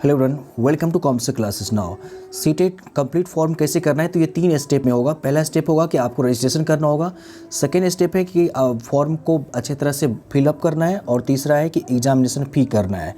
Hello everyone, welcome to computer classes. Now CTET complete form कैसे करना है, तो ये 3 स्टेप में होगा। पहला स्टेप होगा कि आपको रजिस्ट्रेशन करना होगा। सेकेंड स्टेप है कि फॉर्म को अच्छे तरह से फिलअप करना है, और तीसरा है कि एग्जामिनेशन फ़ी करना है।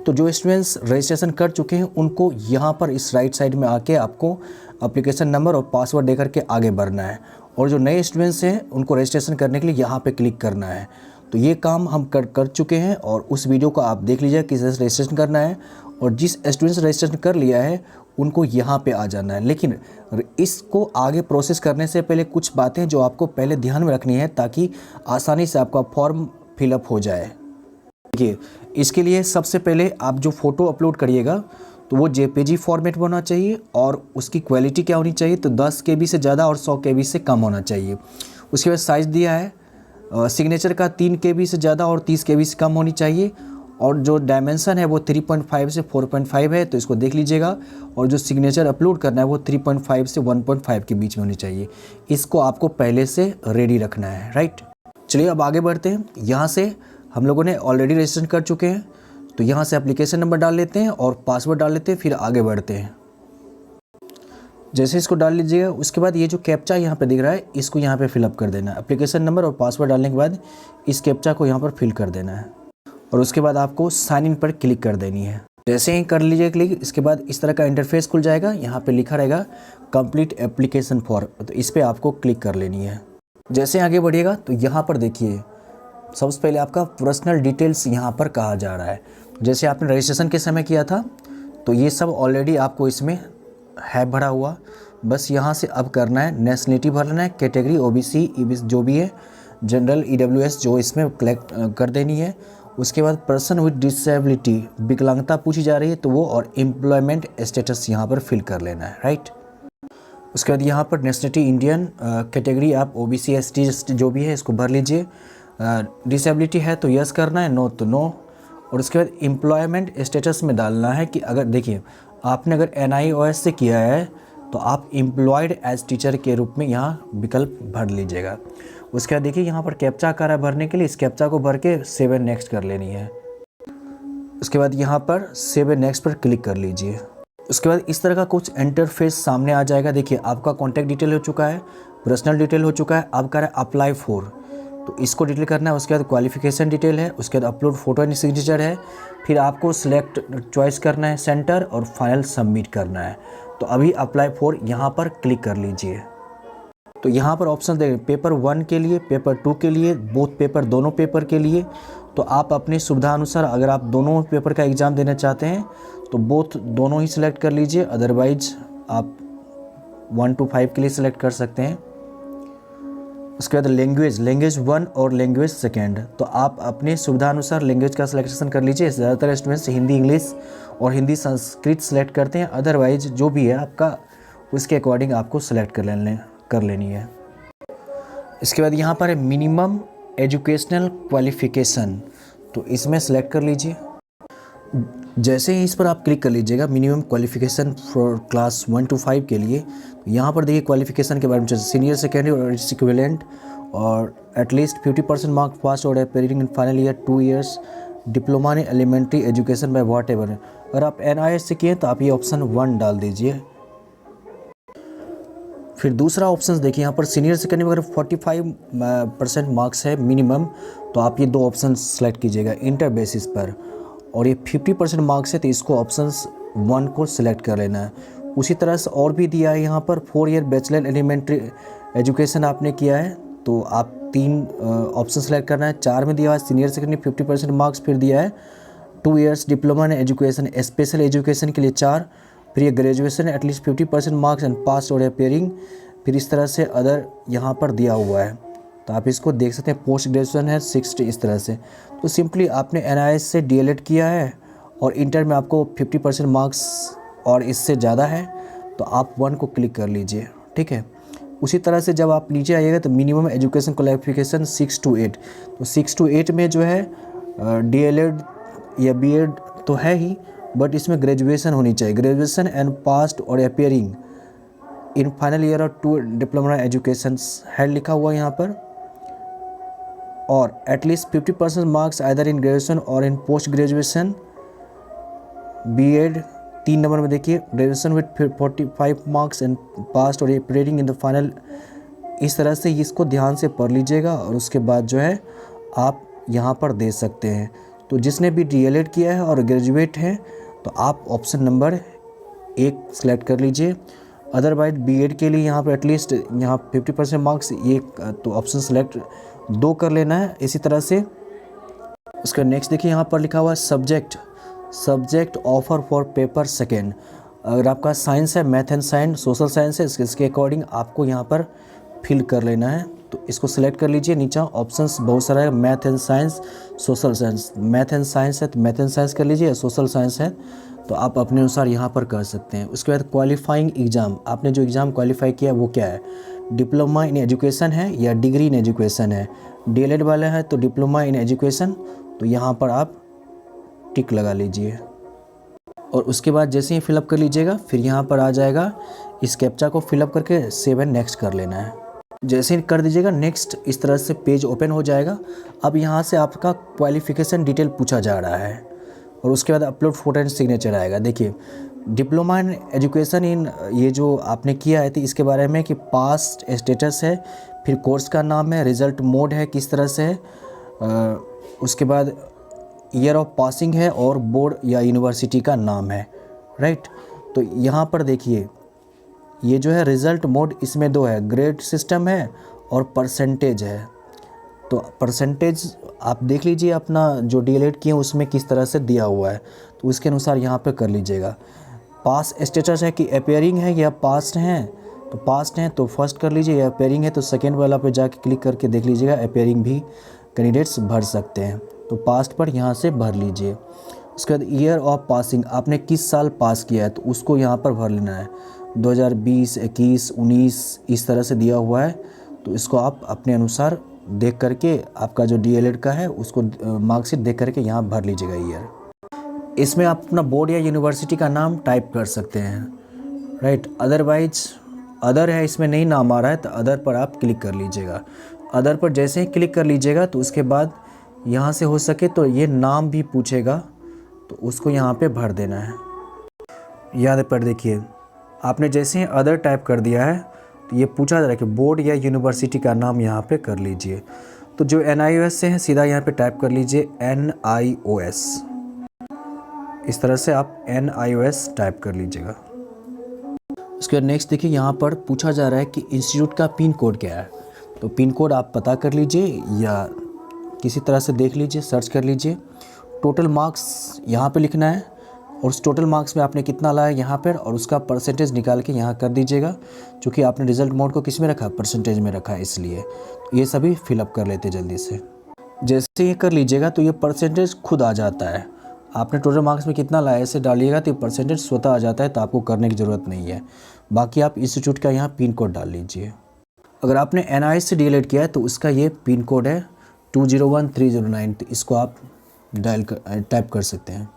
तो जो स्टूडेंट्स रजिस्ट्रेशन कर चुके हैं उनको यहाँ पर इस राइट साइड में आके आपको एप्लीकेशन नंबर और पासवर्ड दे करके आगे बढ़ना है, और जो नए स्टूडेंट्स हैं उनको रजिस्ट्रेशन करने के लिए यहाँ पे क्लिक करना है। तो ये काम हम कर चुके हैं, और उस वीडियो को आप देख लीजिए किस तरह से रजिस्ट्रेशन करना है। और जिस स्टूडेंट्स रजिस्ट्रेशन कर लिया है उनको यहाँ पे आ जाना है। लेकिन इसको आगे प्रोसेस करने से पहले कुछ बातें जो आपको पहले ध्यान में रखनी है, ताकि आसानी से आपका फॉर्म फिलअप हो जाए। देखिए, इसके लिए सबसे पहले आप जो फ़ोटो अपलोड करिएगा तो वो जेपीजी फॉर्मेट होना चाहिए, और उसकी क्वालिटी क्या होनी चाहिए, तो 10 KB से ज़्यादा और 100 KB से कम होना चाहिए। उसके बाद साइज़ दिया है सिग्नेचर का 3 KB से ज़्यादा और 30 KB से कम होनी चाहिए, और जो डायमेंशन है वो 3.5 से 4.5 है, तो इसको देख लीजिएगा। और जो सिग्नेचर अपलोड करना है वो 3.5 से 1.5 के बीच में होनी चाहिए। इसको आपको पहले से रेडी रखना है, राइट। चलिए अब आगे बढ़ते हैं। यहाँ से हम लोगों ने ऑलरेडी रजिस्ट्रेशन कर चुके हैं, तो यहाँ से एप्लीकेशन नंबर डाल लेते हैं और पासवर्ड डाल लेते हैं, फिर आगे बढ़ते हैं। जैसे इसको डाल लीजिएगा, उसके बाद ये जो कैप्चा यहाँ पे दिख रहा है इसको यहाँ पे फिलअप कर देना है। एप्लीकेशन नंबर और पासवर्ड डालने के बाद इस कैप्चा को यहाँ पर फिल कर देना है, और उसके बाद आपको साइन इन पर क्लिक कर देनी है। जैसे ही कर लीजिए क्लिक, इसके बाद इस तरह का इंटरफेस खुल जाएगा। यहाँ पे लिखा रहेगा कंप्लीट एप्लीकेशन फॉर्म, तो इस पर आपको क्लिक कर लेनी है। जैसे आगे बढ़िएगा तो यहाँ पर देखिए, सबसे पहले आपका पर्सनल डिटेल्स यहाँ पर कहा जा रहा है। जैसे आपने रजिस्ट्रेशन के समय किया था, तो ये सब ऑलरेडी आपको इसमें है भरा हुआ। बस यहाँ से अब करना है, नेशनलिटी भरना है, कैटेगरी OBC EBC जो भी है, जनरल EWS जो इसमें कलेक्ट कर देनी है। उसके बाद पर्सन विद डिसेबिलिटी, विकलांगता पूछी जा रही है तो वो, और एम्प्लॉयमेंट स्टेटस यहाँ पर फिल कर लेना है, राइट। उसके बाद यहाँ पर नेशनलिटी इंडियन, कैटेगरी आप OBC ST जो भी है इसको भर लीजिए। डिसेबिलिटी है तो यस करना है, नो तो नो। और उसके बाद एम्प्लॉयमेंट स्टेटस में डालना है कि अगर देखिए आपने अगर NIOS से किया है तो आप एम्प्लॉयड एज टीचर के रूप में यहाँ विकल्प भर लीजिएगा। उसके बाद देखिए यहाँ पर कैप्चा आ रहा है भरने के लिए, इस कैप्चा को भर के सेव एंड नेक्स्ट कर लेनी है। उसके बाद यहाँ पर सेव एंड नेक्स्ट पर क्लिक कर लीजिए। उसके बाद इस तरह का कुछ इंटरफेस सामने आ जाएगा। देखिए आपका कॉन्टैक्ट डिटेल हो चुका है, पर्सनल डिटेल हो चुका है, अब कर रहा है अप्लाई फॉर, तो इसको डिटेल करना है। उसके बाद क्वालिफिकेशन डिटेल है, उसके बाद अपलोड फोटो एंड सिग्नेचर है, फिर आपको सिलेक्ट चॉइस करना है सेंटर, और फाइनल सबमिट करना है। तो अभी अप्लाई फॉर यहाँ पर क्लिक कर लीजिए। तो यहाँ पर ऑप्शन देंगे पेपर 1 के लिए, पेपर 2 के लिए, बोथ पेपर दोनों पेपर के लिए। तो आप अपनी सुविधा अनुसार अगर आप दोनों पेपर का एग्ज़ाम देना चाहते हैं तो बोथ दोनों ही सिलेक्ट कर लीजिए, अदरवाइज आप 1 to 5 के लिए सिलेक्ट कर सकते हैं। उसके बाद लैंग्वेज 1 और लैंग्वेज 2, तो आप अपने सुविधा अनुसार लैंग्वेज का सिलेक्शन कर लीजिए। ज़्यादातर स्टूडेंट्स हिंदी इंग्लिश और हिंदी संस्कृत सेलेक्ट करते हैं, अदरवाइज जो भी है आपका उसके अकॉर्डिंग आपको सेलेक्ट कर लेनी है। इसके बाद यहाँ पर है मिनिमम एजुकेशनल क्वालिफ़िकेशन, तो इसमें सेलेक्ट कर लीजिए। जैसे ही इस पर आप क्लिक कर लीजिएगा minimum qualification for class 1 to 5 के लिए, तो यहाँ पर देखिए क्वालिफ़िकेशन के बारे में सीनियर सेकेंडरी और इट्स इक्विवेलेंट, और एटलीस्ट 50% मार्क पास और appearing in final year 2 years, diploma in elementary education by whatever. अगर आप NIS से किए तो आप ये ऑप्शन 1 डाल दीजिए। फिर दूसरा ऑप्शन देखिए, यहाँ पर सीनियर सेकेंडरी में अगर 45% मार्क्स है मिनिमम, तो आप ये 2 ऑप्शन सेलेक्ट कीजिएगा इंटर बेसिस पर। और ये 50% मार्क्स है तो इसको ऑप्शन 1 को सिलेक्ट कर लेना है। उसी तरह से और भी दिया है यहाँ पर 4 year बैचलर एलिमेंट्री एजुकेशन आपने किया है तो आप 3 ऑप्शन सेलेक्ट करना है। 4 में दिया है सीनियर सेकेंडरी 50% मार्क्स, फिर दिया है 2 years diploma in education special education के लिए 4, फिर ये ग्रेजुएशन एटलीस्ट 50% मार्क्स एंड पास और अपेयरिंग, फिर इस तरह से अदर यहाँ पर दिया हुआ है। तो आप इसको देख सकते हैं, पोस्ट ग्रेजुएशन है 60 इस तरह से। तो सिंपली आपने NIS से DLED किया है और इंटर में आपको 50% मार्क्स और इससे ज़्यादा है तो आप 1 को क्लिक कर लीजिए, ठीक है। उसी तरह से जब आप नीचे आइएगा तो मिनिमम एजुकेशन क्वालिफिकेशन 6 to 8, तो 6 to 8 में जो है DLED या BEd तो है ही, बट इसमें ग्रेजुएशन होनी चाहिए, ग्रेजुएशन एंड पास्ट और अपेयरिंग इन फाइनल ईयर और 2 डिप्लोमा एजुकेशन है लिखा हुआ यहाँ पर, और at least 50% marks either in graduation और इन पोस्ट ग्रेजुएशन B.Ed 3 नंबर में देखिए graduation with 45 marks and past और अपीयरिंग इन द फाइनल। इस तरह से इसको ध्यान से पढ़ लीजिएगा और उसके बाद जो है आप यहाँ पर दे सकते हैं। तो जिसने भी DLED किया है और ग्रेजुएट है तो आप ऑप्शन नंबर 1 सेलेक्ट कर लीजिए। अदरवाइज B.Ed के लिए यहाँ पर एटलीस्ट यहाँ 50% मार्क्स ये तो ऑप्शन सेलेक्ट 2 कर लेना है। इसी तरह से उसका नेक्स्ट देखिए यहाँ पर लिखा हुआ है subject offer for paper second. अगर आपका साइंस है, math and science, social science है, इसके अकॉर्डिंग आपको यहाँ पर फिल कर लेना है। तो इसको सिलेक्ट कर लीजिए। नीचे ऑप्शंस बहुत सारा है, math and science, social science. Math and science है तो मैथ एंड साइंस कर लीजिए, सोशल साइंस है तो आप अपने अनुसार यहाँ पर कर सकते हैं। उसके बाद क्वालिफाइंग एग्ज़ाम, आपने जो एग्ज़ाम क्वालिफाई किया वो क्या है, डिप्लोमा इन एजुकेशन है या डिग्री इन एजुकेशन है। DLED वाला है तो डिप्लोमा इन एजुकेशन, तो यहाँ पर आप टिक लगा लीजिए। और उसके बाद जैसे ही फिलअप कर लीजिएगा फिर यहाँ पर आ जाएगा, इस कैप्चा को फिलअप करके सेव एंड नेक्स्ट कर लेना है। जैसे ही कर दीजिएगा नेक्स्ट, इस तरह से पेज ओपन हो जाएगा। अब यहाँ से आपका क्वालिफ़िकेशन डिटेल पूछा जा रहा है और उसके बाद अपलोड फोटो एंड सिग्नेचर आएगा। देखिए डिप्लोमा इन एजुकेशन इन ये जो आपने किया है तो इसके बारे में कि पास्ट स्टेटस है, फिर कोर्स का नाम है, रिज़ल्ट मोड है किस तरह से है, उसके बाद ईयर ऑफ पासिंग है और बोर्ड या यूनिवर्सिटी का नाम है, राइट। तो यहाँ पर देखिए ये जो है रिज़ल्ट मोड, इसमें 2 है, ग्रेड सिस्टम है और परसेंटेज है। तो परसेंटेज आप देख लीजिए अपना जो DLED किए उसमें किस तरह से दिया हुआ है, तो उसके अनुसार यहाँ पे कर लीजिएगा। पास स्टेटस है कि अपीयरिंग है या पास्ट हैं, तो पास्ट हैं तो फर्स्ट कर लीजिए, या अपीयरिंग है तो सेकेंड वाला पे जाके क्लिक करके देख लीजिएगा, अपीयरिंग भी कैंडिडेट्स भर सकते हैं, तो पास्ट पर यहाँ से भर लीजिए। उसके बाद ईयर ऑफ पासिंग, आपने किस साल पास किया है तो उसको यहाँ पर भर लेना है, 2020, 21, 19 इस तरह से दिया हुआ है। तो इसको आप अपने अनुसार देख करके आपका जो DLED का है उसको मार्कशीट देख करके यहाँ भर लीजिएगा ईयर। इसमें आप अपना बोर्ड या यूनिवर्सिटी का नाम टाइप कर सकते हैं, राइट। अदरवाइज अदर है, इसमें नहीं नाम आ रहा है तो अदर पर आप क्लिक कर लीजिएगा। अदर पर जैसे ही क्लिक कर लीजिएगा तो उसके बाद यहाँ से हो सके तो ये नाम भी पूछेगा तो उसको यहाँ पे भर देना है। याद पर देखिए आपने जैसे ही अदर टाइप कर दिया है तो ये पूछा जा रहा है कि बोर्ड या यूनिवर्सिटी का नाम यहाँ पे कर लीजिए। तो जो NIOS से है सीधा यहाँ पे टाइप कर लीजिए NIOS, इस तरह से आप NIOS टाइप कर लीजिएगा। उसके बाद नेक्स्ट देखिए यहाँ पर पूछा जा रहा है कि इंस्टीट्यूट का पिन कोड क्या है, तो पिन कोड आप पता कर लीजिए या किसी तरह से देख लीजिए, सर्च कर लीजिए। टोटल मार्क्स यहाँ पे लिखना है और उस टोटल मार्क्स में आपने कितना लाया यहाँ पर और उसका परसेंटेज निकाल के यहाँ कर दीजिएगा। क्योंकि आपने रिजल्ट मोड को किस में रखा, परसेंटेज में रखा है, इसलिए ये सभी फिलअप कर लेते जल्दी से। जैसे ये कर लीजिएगा तो ये परसेंटेज खुद आ जाता है। आपने टोटल मार्क्स में कितना लाया ऐसे डालिएगा तो ये परसेंटेज स्वतः आ जाता है, तो आपको करने की ज़रूरत नहीं है। बाकी आप इंस्टीट्यूट का यहाँ पिन कोड डाल लीजिए। अगर आपने NIOS से DLED किया है तो उसका ये पिन कोड है 201309, तो इसको आप टाइप कर सकते हैं।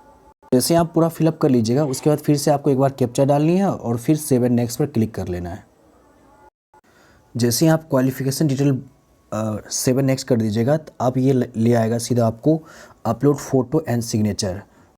जैसे आप पूरा फिलअप कर लीजिएगा उसके बाद फिर से आपको एक बार कैप्चा डालनी है और फिर सेव एंड नेक्स्ट पर क्लिक कर लेना है। जैसे ही आप qualification detail save and next कर दीजिएगा तो आप ये ले आएगा सीधा आपको अपलोड फ़ोटो एंड सिग्नेचर।